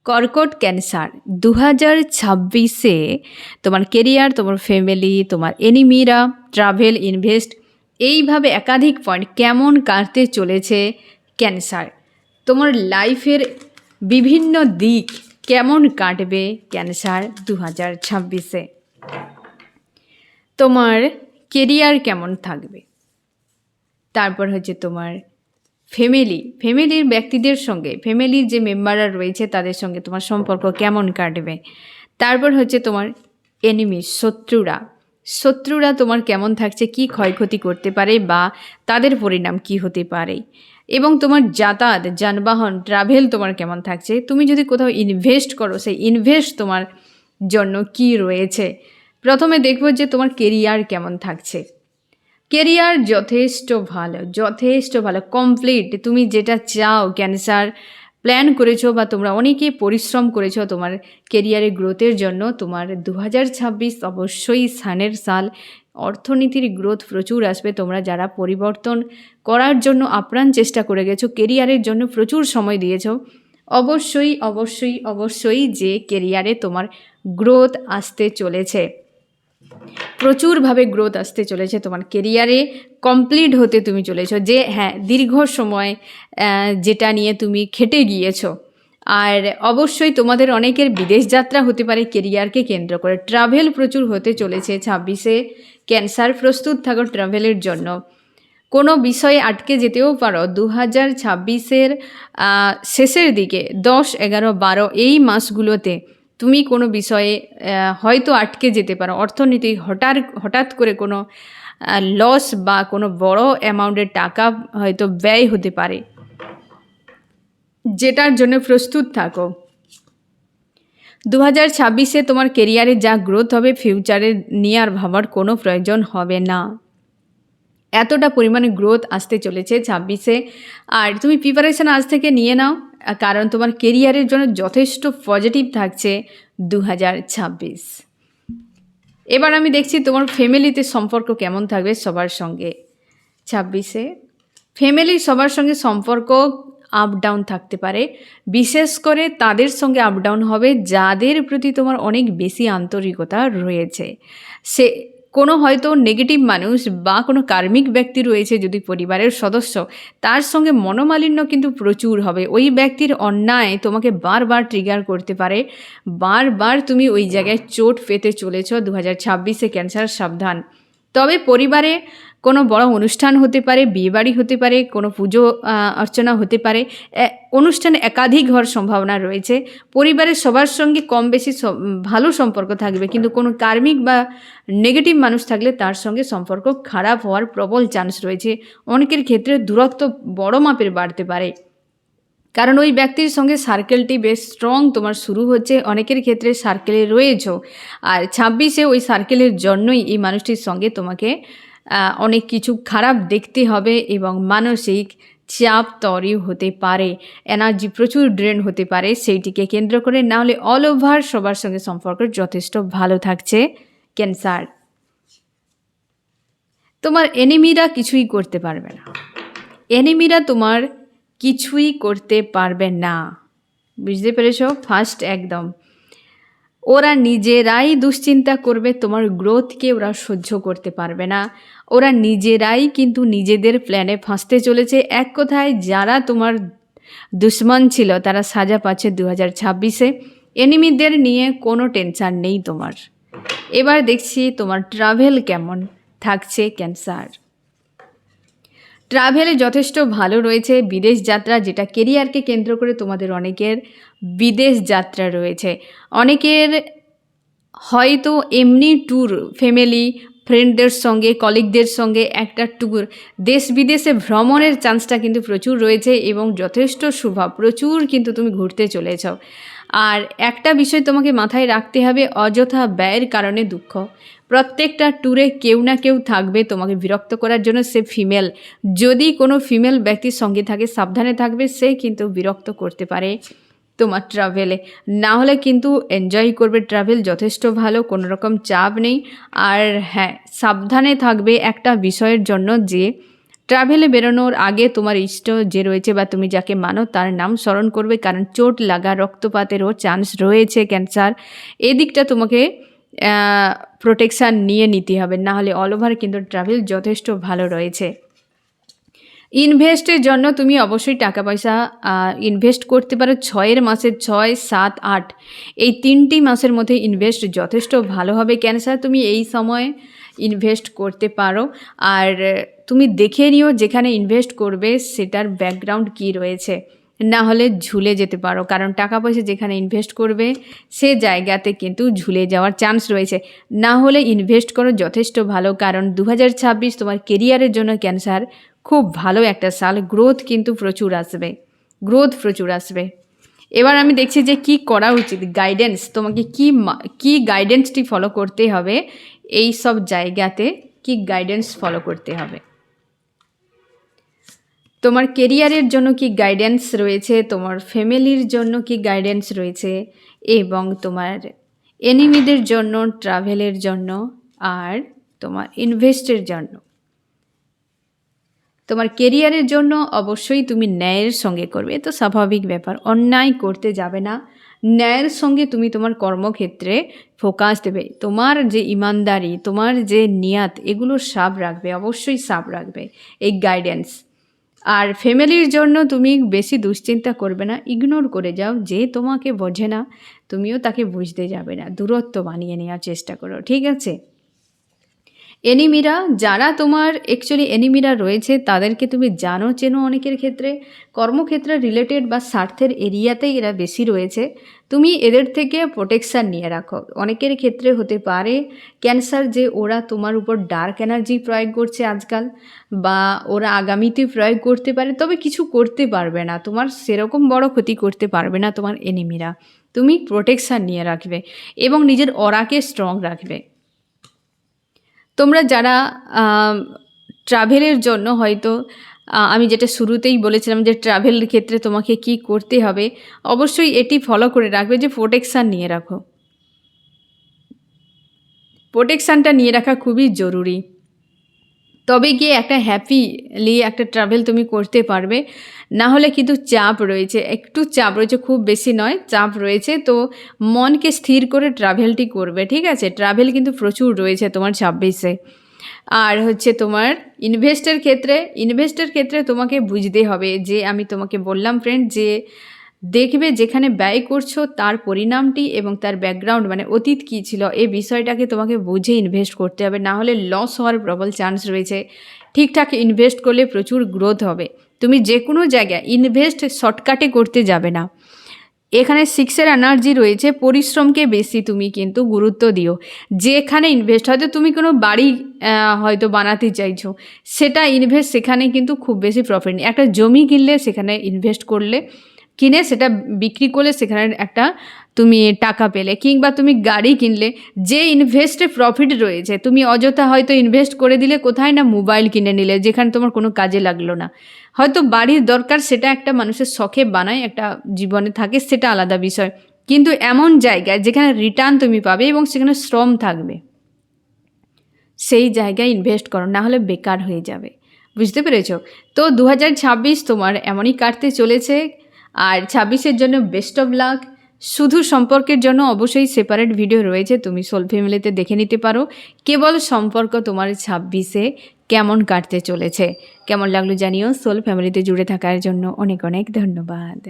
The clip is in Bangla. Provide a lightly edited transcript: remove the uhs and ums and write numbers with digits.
কর্কট ক্যান্সার 2026-এ তোমার কেরিয়ার, তোমার ফ্যামিলি, তোমার এনিমিরা, ট্রাভেল, ইনভেস্ট এইভাবে একাধিক পয়েন্ট কেমন কাটতে চলেছে ক্যান্সার। তোমার লাইফের বিভিন্ন দিক কেমন কাটবে ক্যান্সার 2026-এ। তোমার কেরিয়ার কেমন থাকবে, তারপর হচ্ছে তোমার ফ্যামিলির ব্যক্তিদের সঙ্গে, ফ্যামিলির যে মেম্বাররা রয়েছে তাদের সঙ্গে তোমার সম্পর্ক কেমন কাটবে। তারপর হচ্ছে তোমার এনিমি, শত্রুরা তোমার কেমন থাকছে, কি ক্ষয়ক্ষতি করতে পারে বা তাদের পরিণাম কি হতে পারে। এবং তোমার যাতায়াত, যানবাহন, ট্রাভেল তোমার কেমন থাকছে। তুমি যদি কোথাও ইনভেস্ট করো, সেই ইনভেস্ট তোমার জন্য কি রয়েছে। প্রথমে দেখব যে তোমার কেরিয়ার কেমন থাকছে। কেরিয়ার যথেষ্ট ভালো কমপ্লিট। তুমি যেটা চাও ক্যান্সার প্ল্যান করেছো বা তোমরা অনেকে পরিশ্রম করেছো তোমার কেরিয়ারে গ্রোথের জন্য। তোমার 2026 অবশ্যই সানের সাল, অর্থনীতির গ্রোথ প্রচুর আসবে। তোমরা যারা পরিবর্তন করার জন্য আপ্রাণ চেষ্টা করে গেছো, কেরিয়ারের জন্য প্রচুর সময় দিয়েছো, অবশ্যই যে কেরিয়ারে তোমার গ্রোথ আসতে চলেছে, প্রচুরভাবে গ্রোথ আসতে চলেছে তোমার কেরিয়ারে। কমপ্লিট হতে তুমি চলেছো যে হ্যাঁ দীর্ঘ সময় যেটা নিয়ে তুমি খেটে গিয়েছো। আর অবশ্যই তোমাদের অনেকের বিদেশ যাত্রা হতে পারে কেরিয়ারকে কেন্দ্র করে। ট্রাভেল প্রচুর হতে চলেছে 26-এ ক্যান্সার, প্রস্তুত থাকো ট্রাভেলের জন্য। কোনো বিষয়ে আটকে যেতেও পারো 2026-এর শেষের দিকে, 10, 11, 12 এই মাসগুলোতে তুমি কোনো বিষয়ে হয়তো আটকে যেতে পারো। অর্থনীতি হঠাৎ করে কোনো লস বা কোনো বড় অ্যামাউন্টের টাকা হয়তো ব্যয় হতে পারে, যেটার জন্য প্রস্তুত থাকো। 2026-এ তোমার কেরিয়ারে যা গ্রোথ হবে, ফিউচারে নিয়ে আর ভাবার কোনো প্রয়োজন হবে না। এতটা পরিমাণে গ্রোথ আসতে চলেছে 26-এ। আর তুমি প্রিপারেশান আজ থেকে নিয়ে নাও, কারণ তোমার কেরিয়ারের জন্য যথেষ্ট পজিটিভ থাকছে 2026। এবার আমি দেখছি তোমার ফ্যামিলিতে সম্পর্ক কেমন থাকবে সবার সঙ্গে 26-এ। ফ্যামিলির সবার সঙ্গে সম্পর্ক আপ ডাউন থাকতে পারে, বিশেষ করে তাদের সঙ্গে আপ ডাউন হবে যাদের প্রতি তোমার অনেক বেশি আন্তরিকতা রয়েছে। সে কোনো হয়তো নেগেটিভ মানুষ বা কোনো কার্মিক ব্যক্তি রয়েছে যদি পরিবারের সদস্য, তার সঙ্গে মনোমালিন্য কিন্তু প্রচুর হবে। ওই ব্যক্তির অন্যায় তোমাকে বারবার ট্রিগার করতে পারে, বারবার তুমি ওই জায়গায় চোট পেতে চলেছ 2026-এ ক্যান্সার, সাবধান। তবে পরিবারে কোনো বড় অনুষ্ঠান হতে পারে, বিয়েবাড়ি হতে পারে, কোনো পুজো অর্চনা হতে পারে, অনুষ্ঠানে একাধিক হওয়ার সম্ভাবনা রয়েছে। পরিবারের সবার সঙ্গে কম বেশি ভালো সম্পর্ক থাকবে, কিন্তু কোনো কার্মিক বা নেগেটিভ মানুষ থাকলে তার সঙ্গে সম্পর্ক খারাপ হওয়ার প্রবল চান্স রয়েছে। অনেকের ক্ষেত্রে দূরত্ব বড় মাপের বাড়তে পারে, কারণ ওই ব্যক্তির সঙ্গে সার্কেলটি বেশ স্ট্রং তোমার শুরু হচ্ছে। অনেকের ক্ষেত্রে সার্কেলে রয়েছো, আর 26-এ ওই সার্কেলের জন্যই এই মানুষটির সঙ্গে তোমাকে অনেক কিছু খারাপ দেখতে হবে এবং মানসিক চাপ তৈরি হতে পারে, এনার্জি প্রচুর ড্রেন হতে পারে সেইটিকে কেন্দ্র করে। না হলে অল ওভার সবার সঙ্গে সম্পর্ক যথেষ্ট ভালো থাকছে ক্যান্সার। তোমার এনিমিরা কিছুই করতে পারবে না, এনিমিরা তোমার কিছুই করতে পারবে না, বুঝতে পেরেছ? ফার্স্ট একদম ওরা নিজেরাই দুশ্চিন্তা করবে, তোমার গ্রোথকে ওরা সহ্য করতে পারবে না। ওরা নিজেরাই কিন্তু নিজেদের প্ল্যানে ফাঁসতে চলেছে। এক কথায় যারা তোমার দুশ্মন ছিল তারা সাজা পাচ্ছে 2026-এ। এনিমিদের নিয়ে কোনো টেনশান নেই তোমার। এবার দেখছি তোমার ট্রাভেল কেমন থাকছে ক্যান্সার। ট্রাভেলে যথেষ্ট ভালো রয়েছে, বিদেশ যাত্রা, যেটা কেরিয়ারকে কেন্দ্র করে তোমাদের অনেকের বিদেশ যাত্রা রয়েছে। অনেকের হয়তো এমনি ট্যুর, ফ্যামিলি ফ্রেন্ডদের সঙ্গে, কলিগদের সঙ্গে একটা ট্যুর, দেশ বিদেশে ভ্রমণের চান্সটা কিন্তু প্রচুর রয়েছে এবং যথেষ্ট শুভ, প্রচুর কিন্তু তুমি ঘুরতে চলেছ। আর একটা বিষয় তোমাকে মাথায় রাখতে হবে, অযথা ব্যয়ের কারণে দুঃখ। প্রত্যেকটা ট্যুরে কেউ না কেউ থাকবে তোমাকে বিরক্ত করার জন্য, সে ফিমেল। যদি কোনো ফিমেল ব্যক্তির সঙ্গে থাকে সাবধানে থাকবে, সে কিন্তু বিরক্ত করতে পারে তোমার ট্রাভেলে। না হলে কিন্তু এনজয় করবে, ট্রাভেল যথেষ্ট ভালো, কোনো রকম চাপ নেই। আর হ্যাঁ, সাবধানে থাকবে একটা বিষয়ের জন্য, যে ট্রাভেলে বেরোনোর আগে তোমার ইষ্ট যে রয়েছে বা তুমি যাকে মানো তার নাম স্মরণ করবে, কারণ চোট লাগা, রক্তপাতেরও চান্স রয়েছে ক্যান্সার। এদিকটা তোমাকে প্রোটেকশান নিয়ে নিতে হবে, না হলে অল ওভার কিন্তু ট্রাভেল যথেষ্ট ভালো রয়েছে। ইনভেস্টের জন্য তুমি অবশ্যই টাকা পয়সা ইনভেস্ট করতে পারো 6 মাসের 6, 7, 8 এই 3টি মাসের মধ্যে ইনভেস্ট যথেষ্ট ভালো হবে ক্যান্সার। তুমি এই সময় ইনভেস্ট করতে পারো। আর তুমি দেখে নিও যেখানে ইনভেস্ট করবে সেটার ব্যাকগ্রাউন্ড কী রয়েছে, না হলে ঝুলে যেতে পারো, কারণ টাকা পয়সা যেখানে ইনভেস্ট করবে সে জায়গাতে কিন্তু ঝুলে যাওয়ার চান্স রয়েছে। না হলে ইনভেস্ট করো যথেষ্ট ভালো, কারণ 2026 তোমার কেরিয়ারের জন্য ক্যান্সার খুব ভালো একটা সাল। গ্রোথ কিন্তু প্রচুর আসবে। এবার আমি দেখছি যে কি করা উচিত, গাইডেন্স তোমাকে কি গাইডেন্সটি ফলো করতে হবে, এই সব জায়গাতে কি গাইডেন্স ফলো করতে হবে। তোমার কেরিয়ারের জন্য কি গাইডেন্স রয়েছে, তোমার ফ্যামিলির জন্য কি গাইডেন্স রয়েছে, এবং তোমার এনিমিদের জন্য, ট্রাভেলের জন্য, আর তোমার ইনভেস্টের জন্য। তোমার কেরিয়ারের জন্য অবশ্যই তুমি ন্যায়ের সঙ্গে করবে, তো স্বাভাবিক ব্যাপার, অন্যায় করতে যাবে না। ন্যায়ের সঙ্গে তুমি তোমার কর্মক্ষেত্রে ফোকাস দেবে, তোমার যে ইমানদারি, তোমার যে নিয়াত, এগুলো সাফ রাখবে, অবশ্যই সাফ রাখবে এই গাইডেন্স। আর ফ্যামিলির জন্য তুমি বেশি দুশ্চিন্তা করবে না, ইগনোর করে যাও। যে তোমাকে বোঝে না তুমিও তাকে বুঝতে যাবে না, দূরত্ব বানিয়ে নেওয়ার চেষ্টা করো, ঠিক আছে। এনিমিরা, যারা তোমার অ্যাকচুয়ালি এনিমিরা রয়েছে তাদেরকে তুমি জানো, চেনো, অনেকের ক্ষেত্রে কর্মক্ষেত্রে রিলেটেড বা স্বার্থের এরিয়াতেই এরা বেশি রয়েছে। তুমি এদের থেকে প্রোটেকশান নিয়ে রাখো। অনেকের ক্ষেত্রে হতে পারে ক্যান্সার, যে ওরা তোমার উপর ডার্ক এনার্জি প্রয়োগ করছে আজকাল, বা ওরা আগামীতে প্রয়োগ করতে পারে, তবে কিছু করতে পারবে না, তোমার সেরকম বড় ক্ষতি করতে পারবে না তোমার এনিমিরা। তুমি প্রোটেকশান নিয়ে রাখবে এবং নিজের অরাকে স্ট্রং রাখবে। তোমরা যারা ট্রাভেলের জন্য হয়তো আমি যেটা শুরুতেই বলেছিলাম যে ট্রাভেলের ক্ষেত্রে তোমাকে কি করতে হবে, অবশ্যই এটি ফলো করে রাখবে যে প্রোটেকশান নিয়ে রাখো। প্রোটেকশানটা নিয়ে রাখা খুবই জরুরি, তবে গিয়ে একটা হ্যাপিলি একটা ট্রাভেল তুমি করতে পারবে। না হলে কিন্তু চাপ রয়েছে, একটু চাপ রয়েছে, খুব বেশি নয়, চাপ রয়েছে। তো মনকে স্থির করে ট্রাভেলটি করবে, ঠিক আছে। ট্রাভেল কিন্তু প্রচুর রয়েছে তোমার 26-এ। আর হচ্ছে তোমার ইনভেস্টের ক্ষেত্রে তোমাকে বুঝতে হবে যে, আমি তোমাকে বললাম ফ্রেন্ড, যে দেখবে যেখানে ব্যয় করছো তার পরিণামটি এবং তার ব্যাকগ্রাউন্ড, মানে অতীত কী ছিল, এই বিষয়টাকে তোমাকে বুঝে ইনভেস্ট করতে হবে, না হলে লস হওয়ার প্রবল চান্স রয়েছে। ঠিকঠাক ইনভেস্ট করলে প্রচুর গ্রোথ হবে। তুমি যে কোনো জায়গায় ইনভেস্ট শর্টকাটে করতে যাবে না। এখানে 6-এর এনার্জি রয়েছে, পরিশ্রমকে বেশি তুমি কিন্তু গুরুত্ব দিও। যেখানে ইনভেস্ট, হয়তো তুমি কোনো বাড়ি হয়তো বানাতে চাইছো, সেটা ইনভেস্ট, সেখানে কিন্তু খুব বেশি প্রফিট নেই। একটা জমি কিনলে সেখানে ইনভেস্ট করলে, কিনে সেটা বিক্রি করলে সেখানে একটা তুমি টাকা পেলে, কিংবা তুমি গাড়ি কিনলে, যে ইনভেস্টে প্রফিট রয়েছে, তুমি অযথা হয়তো ইনভেস্ট করে দিলে কোথায় না মোবাইল কিনে নিলে, যেখানে তোমার কোনো কাজে লাগলো না। হয়তো বাড়ির দরকার, সেটা একটা মানুষের শখে বানায়, একটা জীবনে থাকে, সেটা আলাদা বিষয়। কিন্তু এমন জায়গায় যেখানে রিটার্ন তুমি পাবে এবং সেখানে শ্রম থাকবে, সেই জায়গায় ইনভেস্ট করো, না হলে বেকার হয়ে যাবে। বুঝতে পেরেছো? তো 2026 তোমার এমনই কাটতে চলেছে। আর 26-এর জন্য বেস্ট অফ লাক। শুধু সম্পর্কের জন্য অবশ্যই সেপারেট ভিডিও রয়েছে, তুমি সোল ফ্যামিলিতে দেখে নিতে পারো। কেবল সম্পর্ক তোমার 26-এ কেমন কাটতে চলেছে, কেমন লাগলো জানিও। সোল ফ্যামিলিতে জুড়ে থাকার জন্য অনেক অনেক ধন্যবাদ।